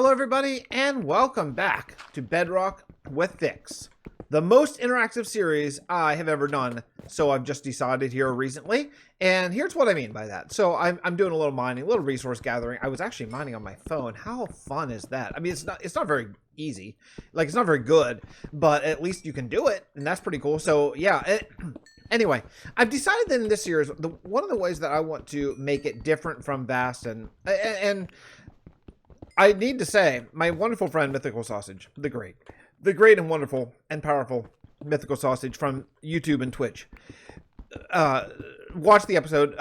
Hello everybody and welcome back to Bedrock with Fix, the most interactive series I have ever done, so I've just decided here recently, and here's what I mean by that. So I'm doing a little mining, a little resource gathering. I was actually mining on my phone. How fun is that? I mean, it's not very easy, like it's not very good, but at least you can do it, and that's pretty cool. So yeah, anyway, I've decided that in this series, one of the ways that I want to make it different from Vasten, and I need to say, my wonderful friend Mythical Sausage, the great and wonderful and powerful Mythical Sausage from YouTube and Twitch, watched the episode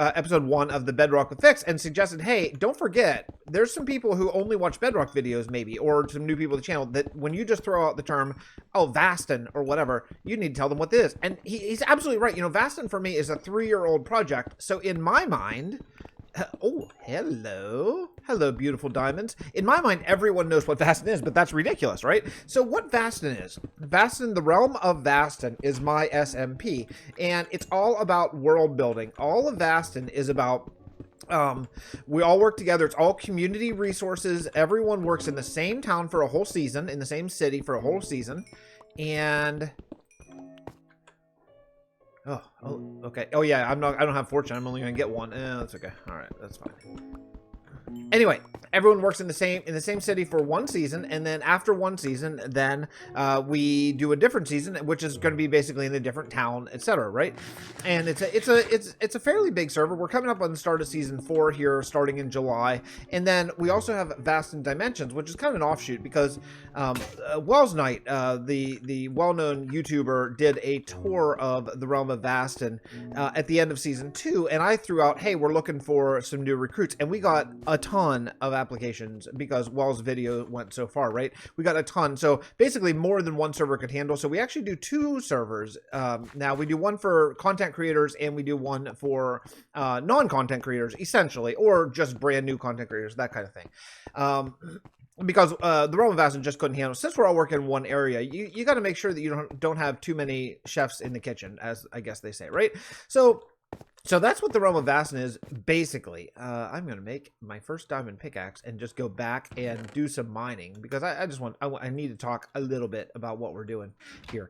1 of the Bedrock with Fix and suggested, hey, don't forget, there's some people who only watch Bedrock videos maybe, or some new people to the channel, that when you just throw out the term, oh, Vasten or whatever, you need to tell them what this is. And he's absolutely right. You know, Vasten for me is a 3-year-old project. So in my mind, oh, hello, beautiful diamonds. In my mind, everyone knows what Vasten is, but that's ridiculous, right? So what Vasten is, the Realm of Vasten is my SMP, and it's all about world building. All of Vasten is about, we all work together. It's all community resources. Everyone works in the same town for a whole season, in the same city for a whole season, and... Oh, okay. Oh yeah, I don't have fortune. I'm only gonna get one. That's okay. All right, that's fine. Anyway, everyone works in the same city for one season, and then after one season, then we do a different season, which is going to be basically in a different town, etc. Right? And it's a fairly big server. We're coming up on the start of season 4 here, starting in July, and then we also have Vasten Dimensions, which is kind of an offshoot because Wells Knight, the well-known YouTuber, did a tour of the Realm of Vasten at the end of season 2, and I threw out, hey, we're looking for some new recruits, and we got a ton of applications because Wells' video went so far, right? We got a ton. So basically more than one server could handle. So we actually do 2 servers. Now we do one for content creators and we do one for non-content creators, essentially, or just brand new content creators, that kind of thing. Because the Realm of Vasten just couldn't handle. Since we're all working in one area, you got to make sure that you don't have too many chefs in the kitchen, as I guess they say, right? So that's what the Realm of Vasten is, basically. I'm going to make my first diamond pickaxe and just go back and do some mining, because I need to talk a little bit about what we're doing here.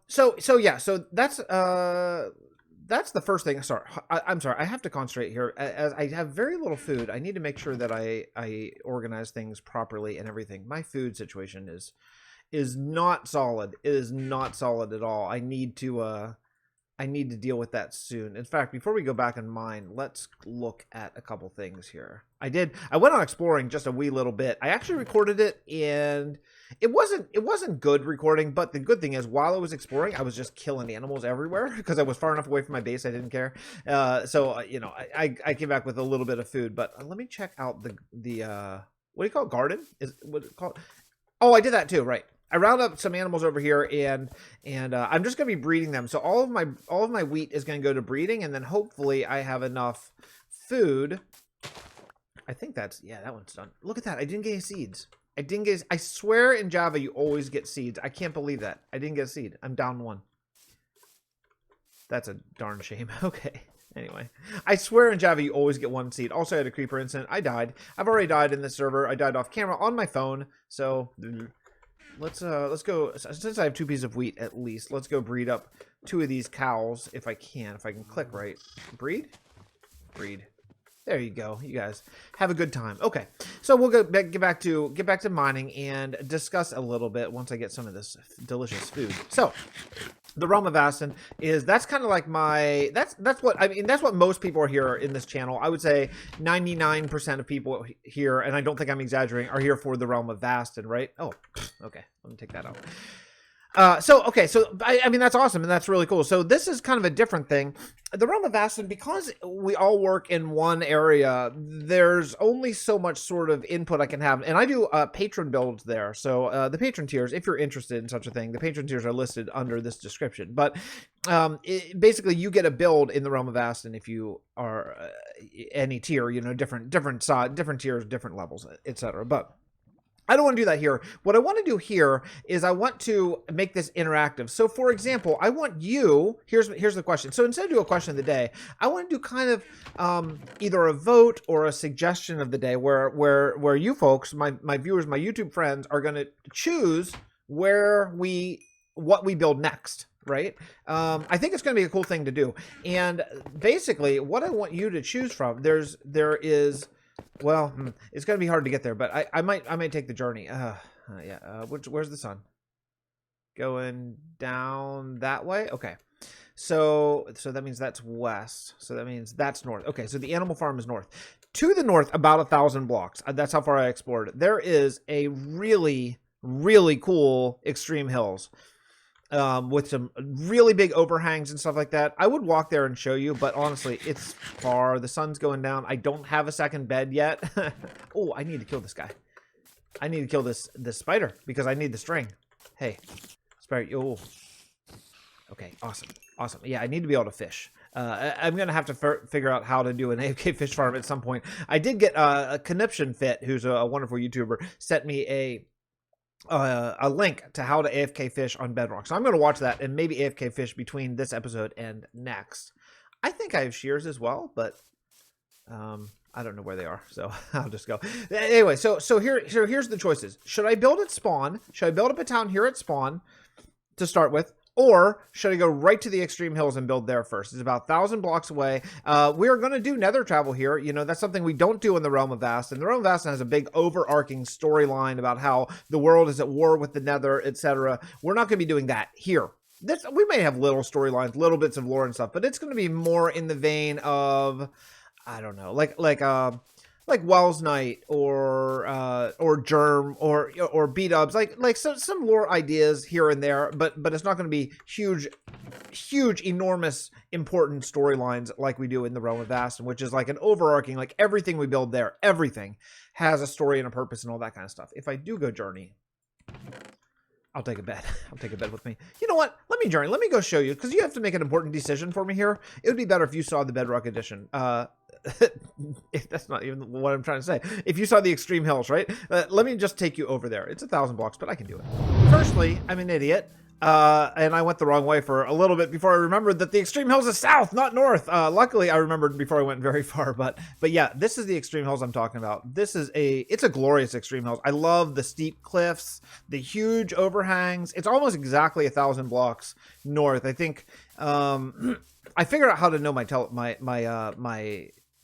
So that's the first thing. Sorry, I'm sorry. I have to concentrate here. As I have very little food, I need to make sure that I organize things properly and everything. My food situation is not solid. It is not solid at all. I need to deal with that soon. In fact, before we go back and mine, let's look at a couple things here. I went on exploring just a wee little bit. I actually recorded it, and it wasn't good recording, but the good thing is, while I was exploring, I was just killing animals everywhere because I was far enough away from my base. I didn't care. So you know, I came back with a little bit of food, but let me check out the what do you call it? Garden? Is what it called? Oh, I did that too, right? I round up some animals over here, and I'm just going to be breeding them. So all of my wheat is going to go to breeding, and then hopefully I have enough food. I think that one's done. Look at that. I didn't get any seeds. I swear in Java you always get seeds. I can't believe that. I didn't get a seed. I'm down 1. That's a darn shame. Okay. Anyway, I swear in Java you always get 1 seed. Also, I had a creeper incident. I died. I've already died in this server. I died off camera on my phone. So... Let's go, since I have 2 pieces of wheat at least, let's go breed up 2 of these cows if I can click right. Breed. There you go. You guys have a good time. Okay, so we'll get back to mining and discuss a little bit once I get some of this delicious food. So the Realm of Vasten that's kind of like that's what most people are here in this channel. I would say 99% of people here, and I don't think I'm exaggerating, are here for the Realm of Vasten, right? Oh, okay. Let me take that out. So I mean, that's awesome, and that's really cool. So this is kind of a different thing. The Realm of Vasten, because we all work in one area, there's only so much sort of input I can have, and I do patron builds there. So the patron tiers, if you're interested in such a thing, the patron tiers are listed under this description. But basically, you get a build in the Realm of Vasten if you are any tier, you know, different tiers, different levels, etc. But I don't want to do that here. What I want to do here is I want to make this interactive. So for example, I want you, here's the question. So instead of do a question of the day, I want to do kind of either a vote or a suggestion of the day where you folks, my viewers, my YouTube friends are going to choose what we build next. Right? I think it's going to be a cool thing to do. And basically what I want you to choose from, there is, well, it's going to be hard to get there, but I might take the journey. Yeah. Where's the sun? Going down that way. Okay. So that means that's west. So that means that's north. Okay. So the animal farm is north. To the north, about 1,000 blocks. That's how far I explored it. There is a really, really cool extreme hills. With some really big overhangs and stuff like that. I would walk there and show you, but honestly, it's far. The sun's going down. I don't have a second bed yet. Oh, I need to kill this guy. I need to kill this spider because I need the string. Hey, spider. Oh, okay, awesome. Yeah, I need to be able to fish. I'm going to have to figure out how to do an AFK fish farm at some point. I did get a Conniption Fit, who's a wonderful YouTuber, sent me a link to how to AFK fish on Bedrock. So I'm going to watch that and maybe AFK fish between this episode and next. I think I have shears as well, but I don't know where they are, so I'll just go. Anyway, so here's the choices. Should I build at spawn? Should I build up a town here at spawn to start with? Or should I go right to the extreme hills and build there first? It's about 1,000 blocks away. We're going to do nether travel here. You know, that's something we don't do in the Realm of Vasten. The Realm of Vasten has a big overarching storyline about how the world is at war with the nether, etc. We're not going to be doing that here. We may have little storylines, little bits of lore and stuff, but it's going to be more in the vein of, I don't know, like Wells Knight or Germ or B-dubs, like some lore ideas here and there, but it's not going to be huge, enormous, important storylines like we do in the Realm of Vasten, which is like an overarching, like everything we build there, everything has a story and a purpose and all that kind of stuff. If I do go journey, I'll take a bed. I'll take a bed with me. You know what? Let me journey. Let me go show you, because you have to make an important decision for me here. It would be better if you saw the Bedrock edition. That's not even what I'm trying to say. If you saw the extreme hills, right? Let me just take you over there. It's 1,000 blocks, but I can do it. Firstly, I'm an idiot. And I went the wrong way for a little bit before I remembered that the extreme hills is south, not north. Luckily, I remembered before I went very far. But yeah, this is the extreme hills I'm talking about. It's a glorious extreme hills. I love the steep cliffs, the huge overhangs. It's almost exactly 1,000 blocks north. I think I figured out how to know my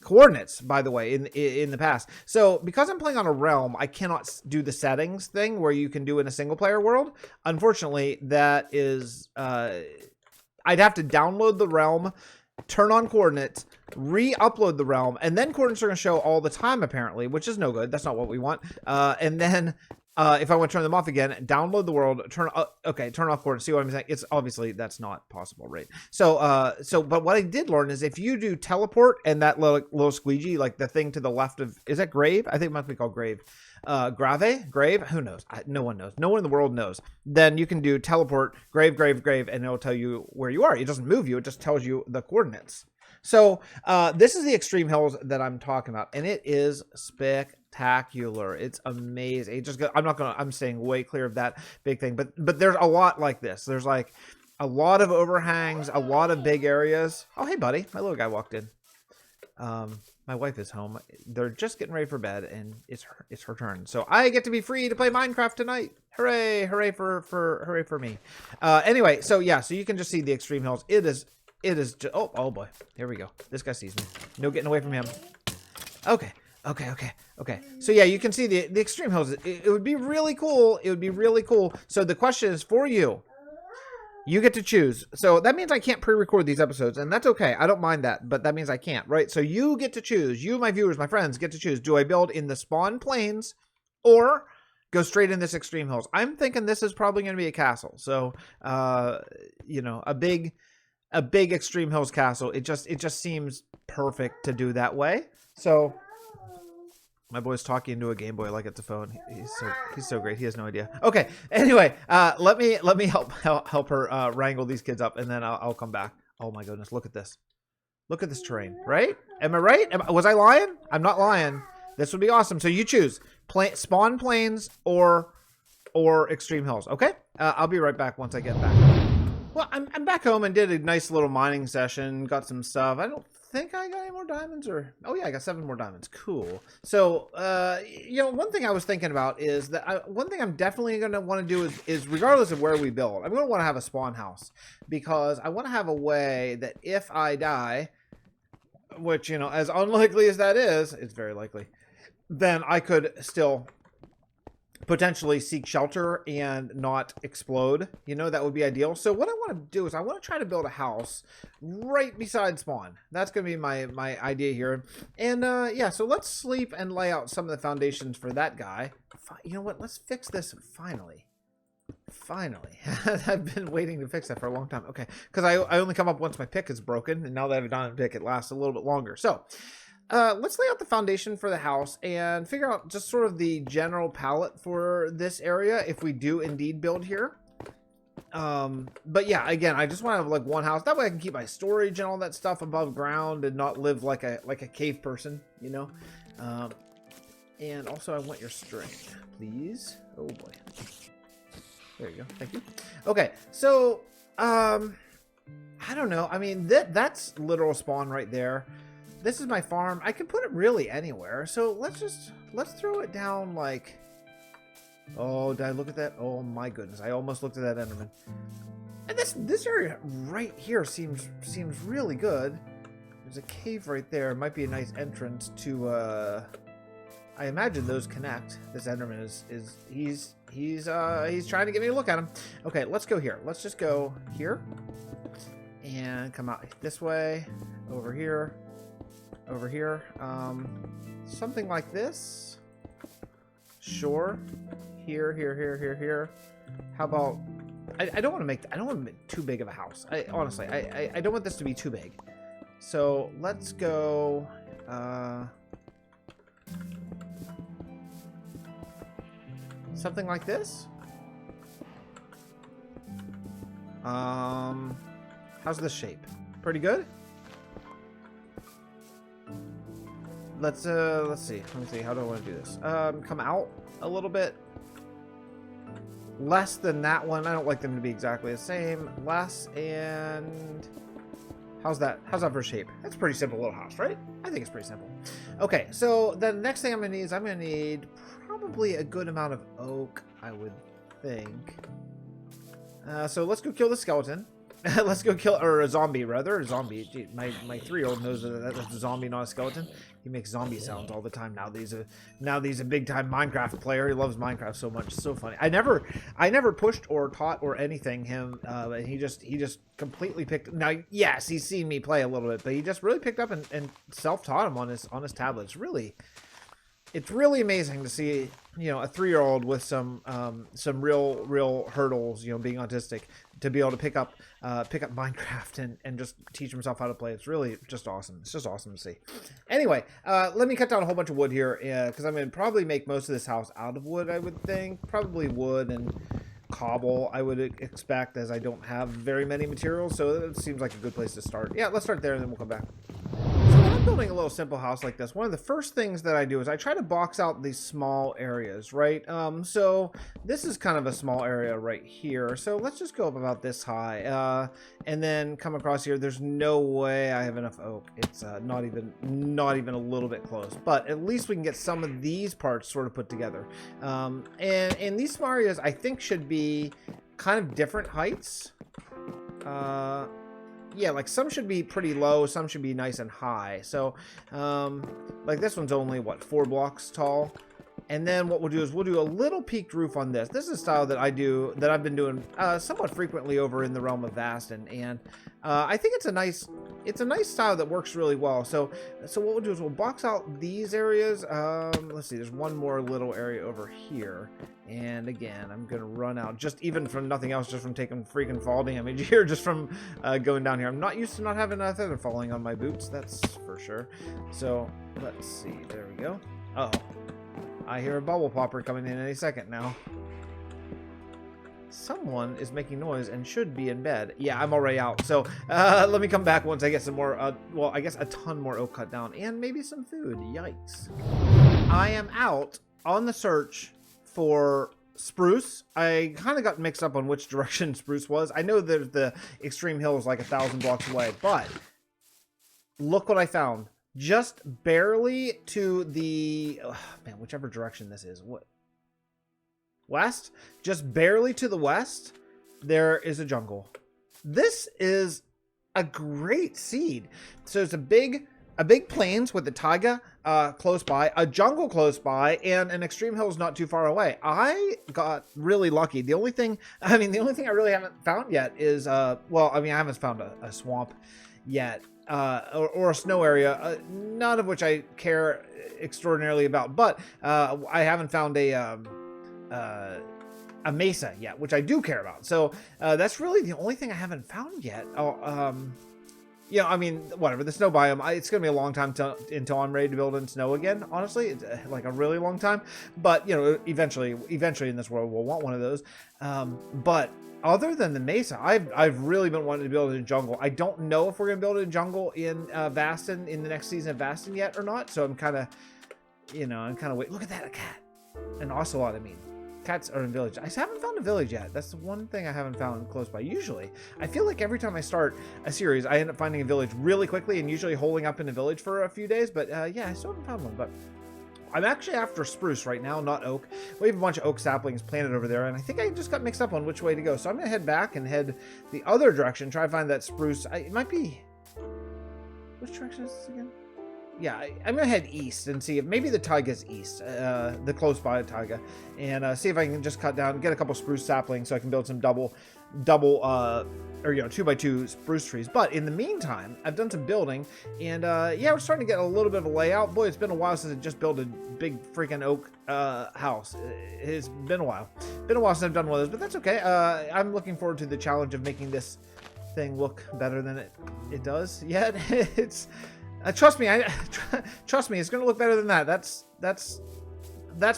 coordinates, by the way, in the past. So because I'm playing on a realm, I cannot do the settings thing where you can do in a single player world. Unfortunately, that is I'd have to download the realm, turn on coordinates, re-upload the realm, and then coordinates are going to show all the time, apparently, which is no good. That's not what we want. And then if I want to turn them off again, download the world, turn off coordinates. See what I'm saying? It's obviously that's not possible, right? So, but what I did learn is if you do teleport and that little squeegee, like the thing to the left of, is that grave? I think it must be called grave. Grave? Who knows? No one knows. No one in the world knows. Then you can do teleport, grave, and it'll tell you where you are. It doesn't move you. It just tells you the coordinates. So, this is the extreme hills that I'm talking about, and it is spectacular. It's amazing. I'm staying way clear of that big thing, but there's a lot like this. There's like a lot of overhangs, a lot of big areas. Oh, hey buddy, my little guy walked in. My wife is home. They're just getting ready for bed, and it's her turn. So I get to be free to play Minecraft tonight. Hooray for me. Anyway, so yeah, so you can just see the extreme hills. It is just, oh boy, here we go. This guy sees me. No getting away from him. Okay. So yeah, you can see the extreme hills. It would be really cool. So the question is for you. You get to choose. So that means I can't pre-record these episodes, and that's okay. I don't mind that, but that means I can't, right? So you get to choose. You, my viewers, my friends, get to choose. Do I build in the spawn plains or go straight in this extreme hills? I'm thinking this is probably going to be a castle. So, you know, a big extreme hills castle. It just seems perfect to do that way. So my boy's talking into a Game Boy like it's a phone. He's so great. He has no idea. Okay. Anyway, let me help her wrangle these kids up, and then I'll come back. Oh my goodness, look at this. Look at this terrain, right? Am I right? Was I lying? I'm not lying. This would be awesome. So you choose spawn plains or extreme hills. Okay, I'll be right back once I get back. Well, I'm back home and did a nice little mining session. Got some stuff. I don't think I got any more diamonds, or oh yeah, I got 7 more diamonds. Cool. So you know, one thing I was thinking about is that one thing I'm definitely gonna want to do is regardless of where we build, I'm gonna want to have a spawn house, because I want to have a way that if I die, which, you know, as unlikely as that is, it's very likely, then I could still potentially seek shelter and not explode. You know, that would be ideal. So what I want to do is I want to try to build a house right beside spawn. That's going to be my idea here. And yeah, so let's sleep and lay out some of the foundations for that guy. You know what? Let's fix this finally. Finally. I've been waiting to fix that for a long time. Okay, because I only come up once my pick is broken, and now that I have a diamond pick, it lasts a little bit longer. So let's lay out the foundation for the house and figure out just sort of the general palette for this area if we do indeed build here. But yeah, again, I just want to have like one house. That way I can keep my storage and all that stuff above ground and not live like a cave person, you know. And also I want your strength, please. Oh boy. There you go. Thank you. Okay, so I don't know. I mean, that's literal spawn right there. This is my farm. I can put it really anywhere. So let's throw it down like, oh, did I look at that? Oh my goodness. I almost looked at that Enderman. And this area right here seems really good. There's a cave right there. It might be a nice entrance to I imagine those connect. This Enderman he's trying to get me to look at him. Okay, let's go here. Let's just go here and come out this way, over here. Over here, something like this. Sure. Here. How about? I don't want to make too big of a house. Honestly, I don't want this to be too big. So let's go. Something like this. How's this shape? Pretty good. Let's see. Let me see. How do I want to do this? Come out a little bit. Less than that one. I don't like them to be exactly the same. Less, and how's that? How's that for shape? That's a pretty simple little house, right? I think it's pretty simple. Okay, so the next thing I'm gonna need is I'm gonna need probably a good amount of oak, I would think. So let's go kill the skeleton. Let's go kill, or a zombie rather. A zombie. Gee, my 3-year-old knows that that's a zombie, not a skeleton. He makes zombie sounds all the time now. He's a big time Minecraft player. He loves Minecraft so much. It's so funny. I never pushed or taught or anything him. And he just completely picked. Now, yes, he's seen me play a little bit, but he just really picked up and self-taught him on his tablet. It's really amazing to see, you know, a 3-year-old with some real hurdles, you know, being autistic, to be able to pick up Minecraft and just teach himself how to play. It's really just awesome. It's just awesome to see. Anyway, let me cut down a whole bunch of wood here, because I'm going to probably make most of this house out of wood, I would think. Probably wood and cobble, I would expect, as I don't have very many materials, so it seems like a good place to start. Yeah, let's start there and then we'll come back. So when I'm building a little simple house like this, one of the first things that I do is I try to box out these small areas, right? So this is kind of a small area right here. So let's just go up about this high, and then come across here. There's no way I have enough oak. It's not even a little bit close. But at least we can get some of these parts sort of put together. And these small areas I think should be kind of different heights. Yeah, like some should be pretty low, some should be nice and high. So, like this one's only, what, 4 blocks tall? And then what we'll do is we'll do a little peaked roof on this. This is a style that I've been doing somewhat frequently over in the Realm of Vasten, and I think it's a nice style that works really well. So what we'll do is we'll box out these areas. Let's see, there's one more little area over here. And again, I'm gonna run out, just even from nothing else, just from taking freaking fall damage here, just from going down here. I'm not used to not having a feather falling on my boots, that's for sure. So let's see, there we go. Uh oh, I hear a bubble popper coming in any second now. Someone is making noise and should be in bed. Yeah, I'm already out. So let me come back once I get some more, well, I guess a ton more oak cut down and maybe some food. Yikes. I am out on the search for spruce. I kind of got mixed up on which direction spruce was. I know that the extreme hill is like 1,000 blocks away, but look what I found. Just barely to the man, whichever direction this is. What? West? Just barely to the west, there is a jungle. This is a great seed. So it's a big plains with the taiga close by, a jungle close by, and an extreme hill is not too far away. I got really lucky. The only thing I really haven't found yet is well, I mean, I haven't found a swamp yet, or a snow area, none of which I care extraordinarily about, but I haven't found a mesa yet, which I do care about. So that's really the only thing I haven't found yet. Yeah, I mean, whatever, the snow biome, it's going to be a long time until I'm ready to build in snow again, honestly. It's like a really long time. But, you know, eventually in this world, we'll want one of those. But other than the mesa, I've really been wanting to build in jungle. I don't know if we're going to build a jungle in Vasten, in the next season of Vasten yet or not. So I'm kind of, you know, waiting. Look at that, a cat. An ocelot, I mean. Cats are in village. I haven't found a village yet. That's the one thing I haven't found close by. Usually, I feel like every time I start a series, I end up finding a village really quickly and usually holding up in a village for a few days. But yeah, I still haven't found one. But I'm actually after spruce right now, not oak. We have a bunch of oak saplings planted over there, and I think I just got mixed up on which way to go. So I'm going to head back and head the other direction, try to find that spruce. It might be... Which direction is this again? Yeah, I'm going to head east and see if maybe the taiga's east, the close by taiga, and see if I can just cut down, get a couple spruce saplings so I can build some double, or, you know, 2x2 spruce trees. But in the meantime, I've done some building, and yeah, we're starting to get a little bit of a layout. Boy, it's been a while since I just built a big freaking oak house. It's been a while. Been a while since I've done one of those, but that's okay. I'm looking forward to the challenge of making this thing look better than it does yet. It's... trust me, trust me, it's going to look better than that. That's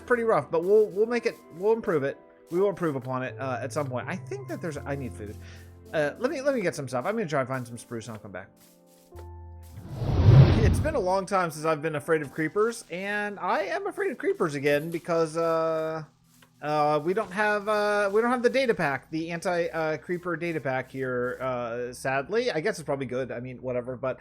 pretty rough, but we'll make it. We'll improve it. We will improve upon it at some point. I think that I need food. Let me get some stuff. I'm going to try and find some spruce and I'll come back. It's been a long time since I've been afraid of creepers, and I am afraid of creepers again because we don't have the data pack, the anti-creeper data pack here, sadly. I guess it's probably good. I mean, whatever, but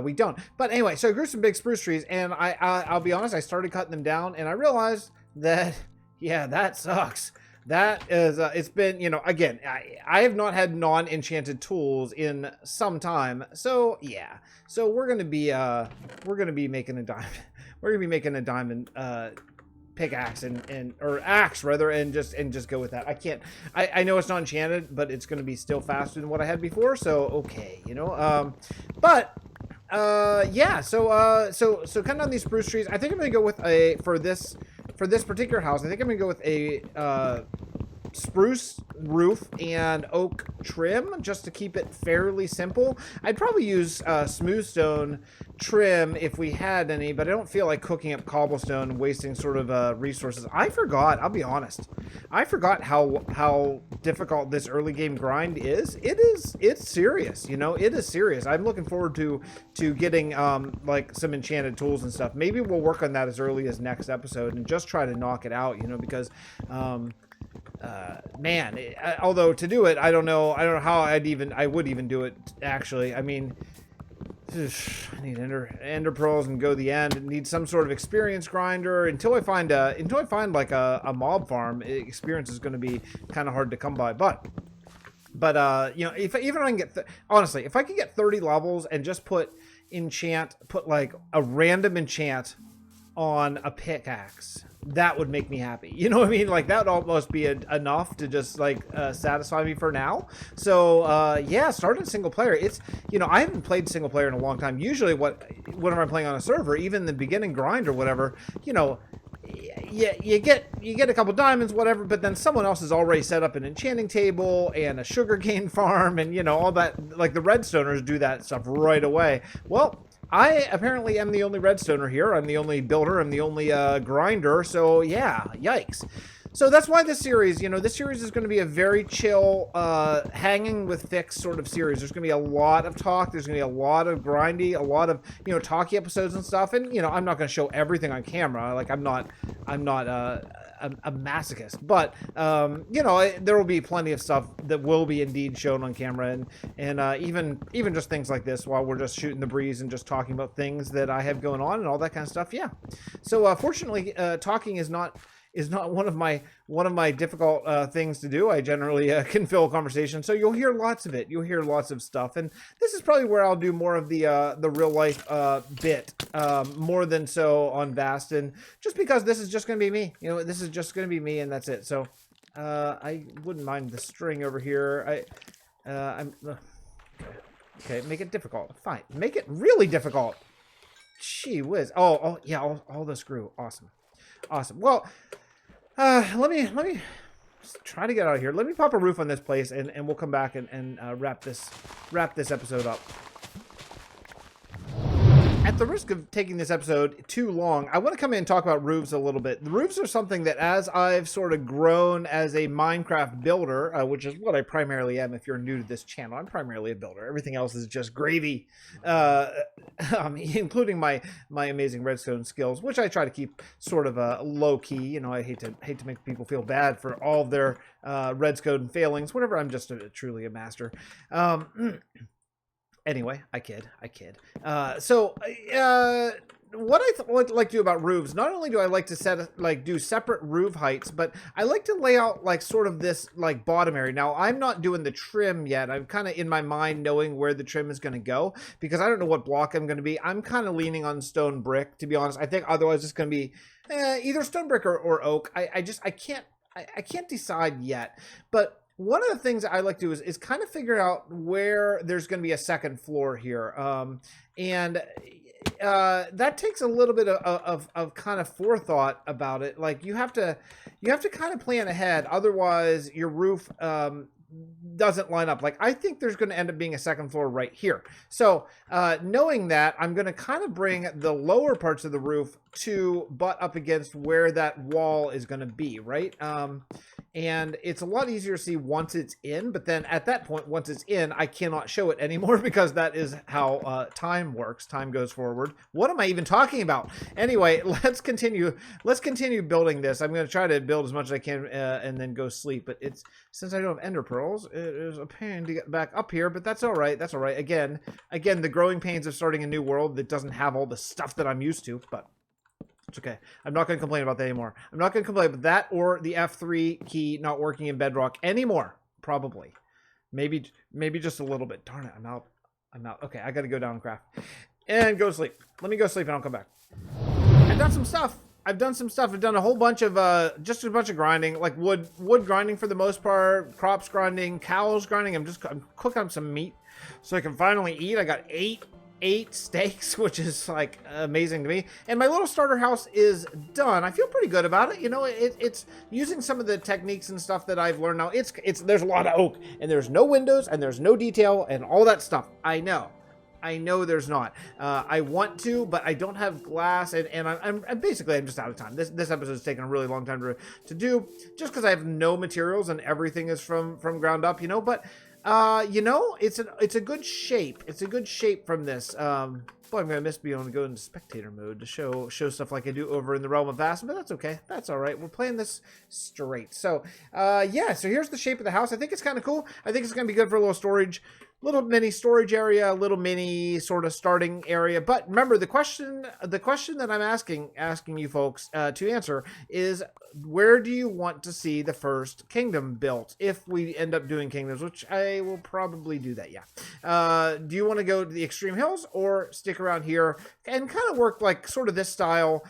we don't. But anyway, so I grew some big spruce trees, and I'll be honest, I started cutting them down, and I realized that, yeah, that sucks. That is, it's been, you know, again, I have not had non-enchanted tools in some time, so yeah. So we're gonna be making a diamond. We're gonna be making a diamond, pickaxe or axe rather, and just go with that. I know it's not enchanted, but it's going to be still faster than what I had before, so okay, you know. But yeah, so cutting down these spruce trees, I think I'm going to go with for this particular house, I think I'm going to go with a spruce roof and oak trim just to keep it fairly simple. I'd probably use smooth stone trim if we had any, but I don't feel like cooking up cobblestone and wasting sort of resources. I forgot, I'll be honest, I forgot how difficult this early game grind is. It's serious, you know, it is serious. I'm looking forward to getting like some enchanted tools and stuff. Maybe we'll work on that as early as next episode and just try to knock it out, you know, because man, although to do it, I don't know how I would even do it, actually. I mean, I need ender pearls and go the end. Need some sort of experience grinder until I find like a mob farm. Experience is going to be kind of hard to come by, but you know, if I can get honestly, if I could get 30 levels and just put like a random enchant on a pickaxe, that would make me happy. You know what I mean? Like, that would almost be enough to just like satisfy me for now. So yeah, starting single player. It's, you know, I haven't played single player in a long time. Usually whenever I'm playing on a server, even the beginning grind or whatever, you know, you get a couple diamonds, whatever, but then someone else has already set up an enchanting table and a sugarcane farm, and you know, all that. Like, the redstoners do that stuff right away. Well, I apparently am the only redstoner here. I'm the only builder. I'm the only grinder. So yeah, yikes. So that's why this series, you know, this series is going to be a very chill, hanging with Fix sort of series. There's going to be a lot of talk. There's going to be a lot of grindy, a lot of, you know, talky episodes and stuff. And, you know, I'm not going to show everything on camera. Like, I'm not a masochist, but you know, there will be plenty of stuff that will be indeed shown on camera, and even just things like this while we're just shooting the breeze and just talking about things that I have going on and all that kind of stuff. Yeah. So fortunately, talking is not one of my difficult things to do. I generally can fill a conversation, so you'll hear lots of it. You'll hear lots of stuff, and this is probably where I'll do more of the real life bit, more than so on Vasten, just because this is just going to be me. You know, this is just going to be me, and that's it. So I wouldn't mind the string over here. Okay, make it difficult. Fine, make it really difficult. Gee whiz. Oh yeah, all the screw. Awesome. Well, let me try to get out of here. Let me pop a roof on this place, and we'll come back and wrap this episode up. At the risk of taking this episode too long, I want to come in and talk about roofs a little bit. The roofs are something that, as I've sort of grown as a Minecraft builder, which is what I primarily am if you're new to this channel, I'm primarily a builder. Everything else is just gravy, including my amazing redstone skills, which I try to keep sort of low-key. You know, I hate to make people feel bad for all of their redstone failings, whenever I'm just truly a master. Anyway, I kid. What I like to do about roofs, not only do I like to do separate roof heights, but I like to lay out like sort of this like bottom area. Now, I'm not doing the trim yet. I'm kind of in my mind knowing where the trim is going to go, because I don't know what block I'm going to be. I'm kind of leaning on stone brick, to be honest. I think otherwise it's going to be either stone brick or oak. I can't decide yet, but one of the things I like to do is kind of figure out where there's going to be a second floor here. And that takes a little bit of kind of forethought about it. Like you have to kind of plan ahead. Otherwise your roof doesn't line up. Like I think there's going to end up being a second floor right here. So knowing that, I'm going to kind of bring the lower parts of the roof to butt up against where that wall is going to be, right? And it's a lot easier to see once it's in, but then at that point, once it's in, I cannot show it anymore, because that is how time works. Time goes forward. What am I even talking about? Anyway, let's continue building this. I'm going to try to build as much as I can and then go sleep, but since I don't have ender pearls, it is a pain to get back up here, but that's all right. That's all right. Again, the growing pains of starting a new world that doesn't have all the stuff that I'm used to, but it's okay. I'm not going to complain about that anymore. I'm not going to complain about that or the F3 key not working in Bedrock anymore. Probably. Maybe just a little bit. Darn it. I'm out. Okay, I got to go down and craft. And go to sleep. Let me go sleep and I'll come back. I've done some stuff. I've done a whole bunch of, just a bunch of grinding, like wood grinding for the most part, crops grinding, cows grinding. I'm cooking up some meat so I can finally eat. I got eight steaks, which is like amazing to me, and my little starter house is done. I feel pretty good about it. You know, it's using some of the techniques and stuff that I've learned now. It's there's a lot of oak, and there's no windows, and there's no detail, and all that stuff. I know there's not. I want to, but I don't have glass, and I'm basically just out of time. This episode has taken a really long time to do, just because I have no materials and everything is from ground up. You know, but you know, it's a good shape. It's a good shape from this. Boy, I'm gonna miss being able to go into spectator mode to show stuff like I do over in the Realm of Vasten, but that's okay. That's all right. We're playing this straight. So, yeah. So here's the shape of the house. I think it's kind of cool. I think it's gonna be good for a little storage. Little mini storage area, little mini sort of starting area. But remember, the question that I'm asking you folks to answer is, where do you want to see the first kingdom built? If we end up doing kingdoms, which I will probably do that, yeah. Do you want to go to the extreme hills or stick around here and kind of work like sort of this style?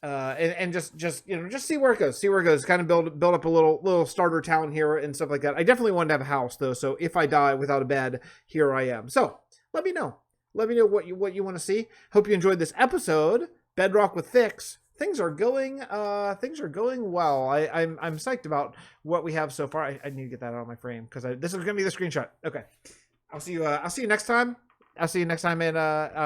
And just you know, just see where it goes. Kind of build up a little starter town here and stuff like that. I definitely want to have a house though, so if I die without a bed, here I am. So let me know what you want to see. Hope you enjoyed this episode. Bedrock with Fix. Things are going well. I'm psyched about what we have so far. I need to get that out of my frame because this is gonna be the screenshot. Okay, I'll see you next time. I'll see you next time. And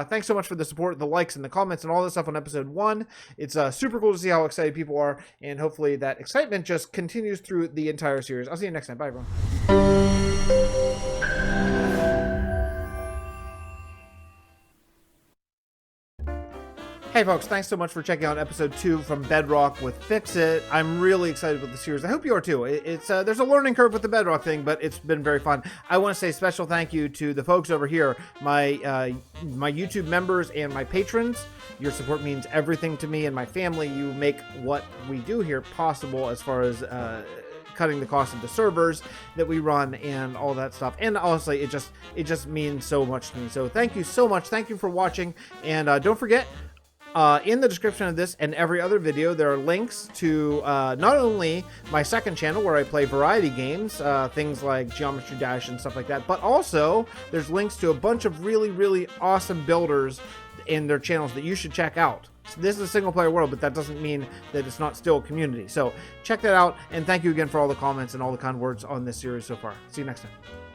thanks so much for the support, the likes, and the comments, and all this stuff on episode 1. It's super cool to see how excited people are, and hopefully that excitement just continues through the entire series. I'll see you next time. Bye, everyone. Hey folks, thanks so much for checking out episode 2 from Bedrock with Fixxitt. I'm really excited about the series. I hope you are too. It's there's a learning curve with the Bedrock thing, but it's been very fun. I want to say special thank you to the folks over here, my my YouTube members and my patrons. Your support means everything to me and my family. You make what we do here possible as far as cutting the cost of the servers that we run and all that stuff. And honestly, it just means so much to me. So thank you so much. Thank you for watching, and don't forget, in the description of this and every other video, there are links to not only my second channel where I play variety games, things like Geometry Dash and stuff like that, but also there's links to a bunch of really, really awesome builders in their channels that you should check out. So this is a single player world, but that doesn't mean that it's not still a community. So check that out, and thank you again for all the comments and all the kind words on this series so far. See you next time.